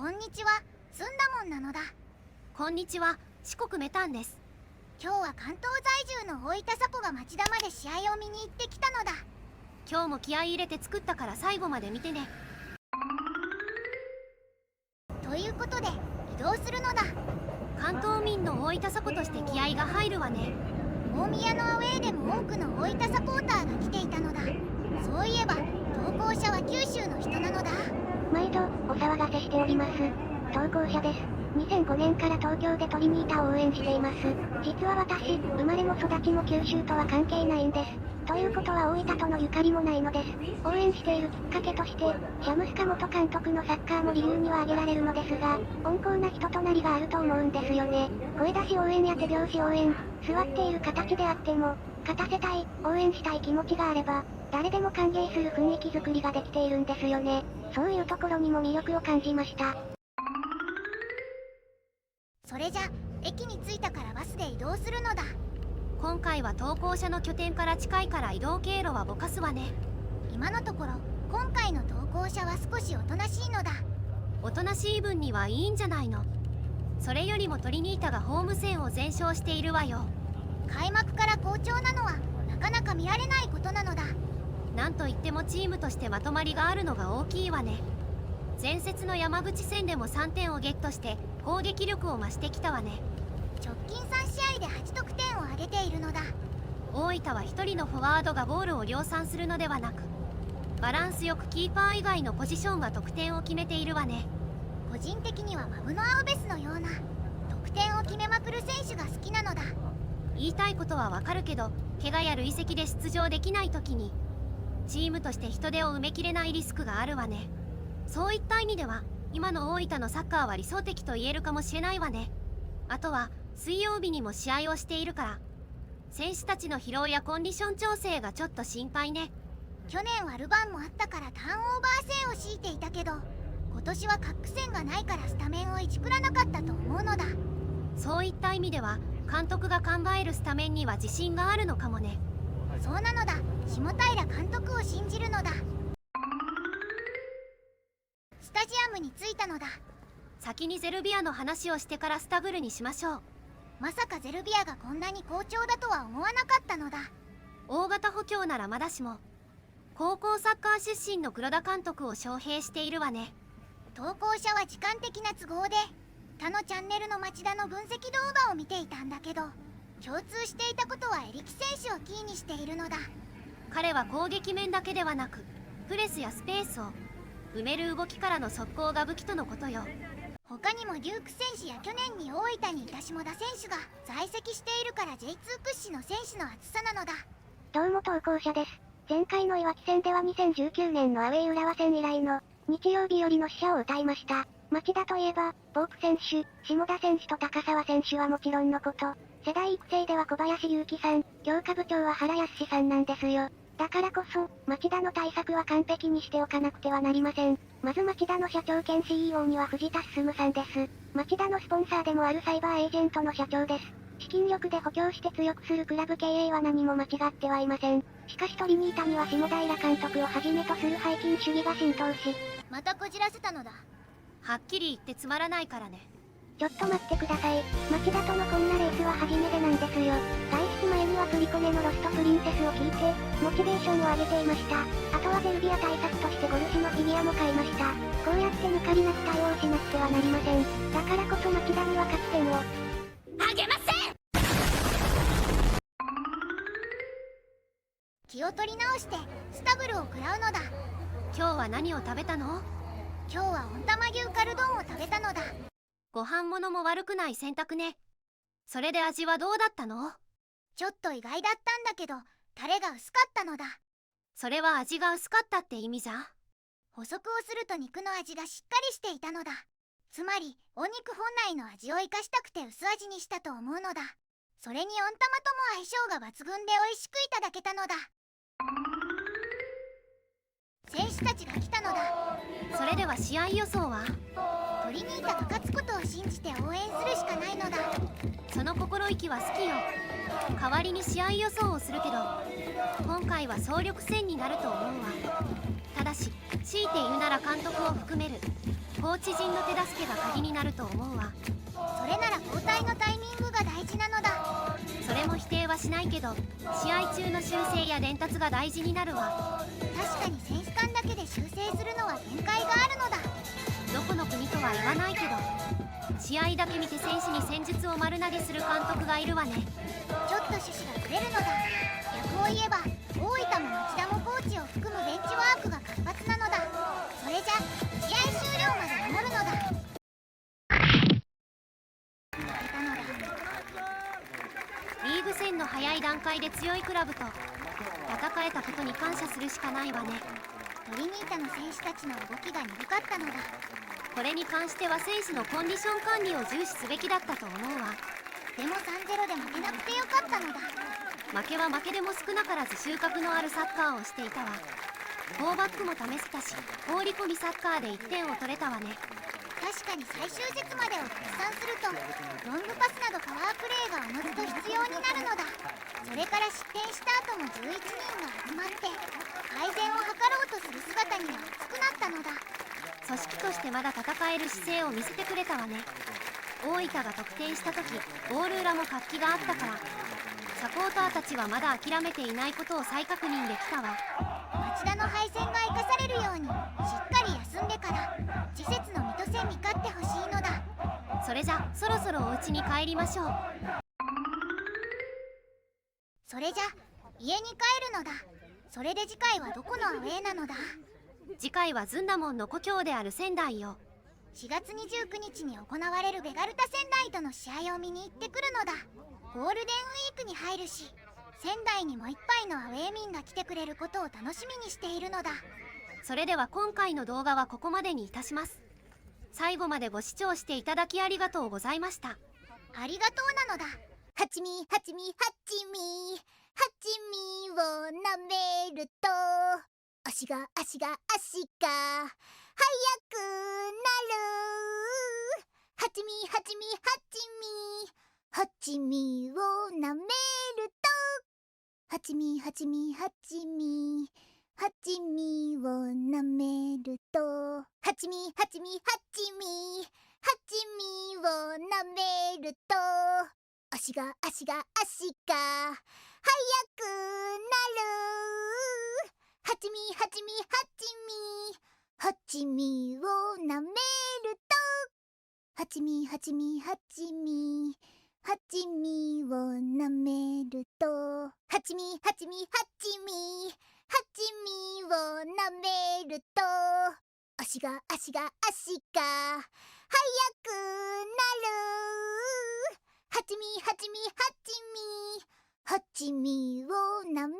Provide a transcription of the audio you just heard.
こんにちは、ずんだもんなのだ。こんにちは、四国メタンです。今日は関東在住の大分サポが町田まで試合を見に行ってきたのだ。今日も気合い入れて作ったから最後まで見てね。ということで移動するのだ。関東民の大分サポとして気合が入るわね。大宮のアウェーでも多くの大分サポーターが来ていたのだ。そういえば投稿者は九州の人なのだ。毎度お騒がせしております。投稿者です。2005年から東京でトリニータを応援しています。実は私、生まれも育ちも九州とは関係ないんです。ということは大分とのゆかりもないのです。応援しているきっかけとして、シャムスカ元監督のサッカーも理由には挙げられるのですが、温厚な人となりがあると思うんですよね。声出し応援や手拍子応援、座っている形であっても、勝たせたい、応援したい気持ちがあれば、誰でも歓迎する雰囲気作りができているんですよね。そういうところにも魅力を感じました。それじゃ、駅に着いたからバスで移動するのだ。今回は投稿者の拠点から近いから移動経路はぼかすわね。今のところ、今回の投稿者は少しおとなしいのだ。おとなしい分にはいいんじゃないの。それよりもトリニータがホーム戦を全勝しているわよ。開幕から好調なのは、なかなか見られないことなのだ。なんといってもチームとしてまとまりがあるのが大きいわね。前節の山口戦でも3点をゲットして攻撃力を増してきたわね。直近3試合で8得点を挙げているのだ。大分は1人のフォワードがゴールを量産するのではなく、バランスよくキーパー以外のポジションが得点を決めているわね。個人的にはマブノアウベスのような得点を決めまくる選手が好きなのだ。言いたいことはわかるけど、怪我や累積で出場できない時にチームとして人手を埋めきれないリスクがあるわね。そういった意味では今の大分のサッカーは理想的と言えるかもしれないわね。あとは水曜日にも試合をしているから選手たちの疲労やコンディション調整がちょっと心配ね。去年はルヴァンもあったからターンオーバー制を強いていたけど、今年はカック戦がないからスタメンをいじくらなかったと思うのだ。そういった意味では監督が考えるスタメンには自信があるのかもね。そうなのだ。下平監督を信じるのだ。スタジアムに着いたのだ。先にゼルビアの話をしてからスタグルにしましょう。まさかゼルビアがこんなに好調だとは思わなかったのだ。大型補強ならまだしも高校サッカー出身の黒田監督を招聘しているわね。投稿者は時間的な都合で他のチャンネルの町田の分析動画を見ていたんだけど、共通していたことはエリキ選手をキーにしているのだ。彼は攻撃面だけではなくプレスやスペースを埋める動きからの速攻が武器とのことよ。他にもデューク選手や去年に大分にいた下田選手が在籍しているから J2 屈指の選手の厚さなのだ。どうも投稿者です。前回のいわき戦では2019年のアウェー浦和戦以来の日曜日よりの死者を歌いました。町田といえば、ボープ選手、下田選手と高沢選手はもちろんのこと、世代育成では小林祐希さん、強化部長は原康さんなんですよ。だからこそ、町田の対策は完璧にしておかなくてはなりません。まず町田の社長兼 CEO には藤田進さんです。町田のスポンサーでもあるサイバーエージェントの社長です。資金力で補強して強くするクラブ経営は何も間違ってはいません。しかしトリニータには下平監督をはじめとする背筋主義が浸透し、またこじらせたのだ。はっきり言ってつまらないからね。ちょっと待ってください。町田とのこんなレースは初めてなんですよ。外出前にはプリコネのロストプリンセスを聞いて、モチベーションを上げていました。あとはゼルビア対策としてゴルフのフィギュアも買いました。こうやって抜かりなく対応しなくてはなりません。だからこそ町田には勝ち点をあげません。気を取り直してスタブルを食らうのだ。今日は何を食べたの？今日は温玉牛カルドンを食べたのだ。ご飯物も悪くない選択ね。それで味はどうだったの？ちょっと意外だったんだけど、タレが薄かったのだ。それは味が薄かったって意味じゃ。補足をすると肉の味がしっかりしていたのだ。つまりお肉本来の味を生かしたくて薄味にしたと思うのだ。それに温玉とも相性が抜群で美味しくいただけたのだ。選手たちが来たのだ。それでは試合予想は？トリニータが勝つことを信じて応援するしかないのだ。その心意気は好きよ。代わりに試合予想をするけど、今回は総力戦になると思うわ。ただし強いて言うなら監督を含めるコーチ陣の手助けが鍵になると思うわ。それなら交代のタイミングが大事なのだ。それも否定はしないけど、試合中の修正や伝達が大事になるわ。確かに選手間だけで修正するのは限界があるのだ。どこの国とは言わないけど、試合だけ見て選手に戦術を丸投げする監督がいるわね。ちょっと趣旨がずれるのだ。逆を言えば大分も町田もコーチを含むベンチワークが活発なのだ。それじゃ試合終了まで守るのだ。負けたのだ。リーグ戦の早い段階で強いクラブと戦えたことに感謝するしかないわね。トリニータの選手たちの動きが鈍かったのだ。これに関しては選手のコンディション管理を重視すべきだったと思うわ。でも 3-0 で負けなくてよかったのだ。負けは負けでも少なからず収穫のあるサッカーをしていたわ。4バックも試せたし、放り込みサッカーで1点を取れたわね。確かに最終節までを逆算するとロングパスなどパワープレーがおのずと必要になるのだ。それから失点した後も11人が集まって改善を図ろうとする姿には熱くなったのだ。組織としてまだ戦える姿勢を見せてくれたわね。大分が得点した時、ゴール裏も活気があったから、サポーターたちはまだ諦めていないことを再確認できたわ。町田の敗戦が生かされるようにしっかり休んでから次節の水戸戦に勝ってほしいのだ。それじゃそろそろお家に帰りましょう。それじゃ家に帰るのだ。それで次回はどこのアウェーなのだ。次回はずんだもんの故郷である仙台よ。4月29日に行われるベガルタ仙台との試合を見に行ってくるのだ。ゴールデンウィークに入るし仙台にも一杯のアウェー民が来てくれることを楽しみにしているのだ。それでは今回の動画はここまでにいたします。最後までご視聴していただきありがとうございました。ありがとうなのだ。はちみはちみはちみはちみを舐めると足が速くなる。はちみはちみはちみはちみを舐めるとはちみはちみはちみはちみを舐めるとはちみはちみはちみはちみを舐めると足が速くなる。はちみはちみはちみはちみを舐めるとはちみはちみはちみはちみを舐めるとはちみはちみはちみはちみを舐めると足が速くなる。はちみはちみはちみはちみを舐める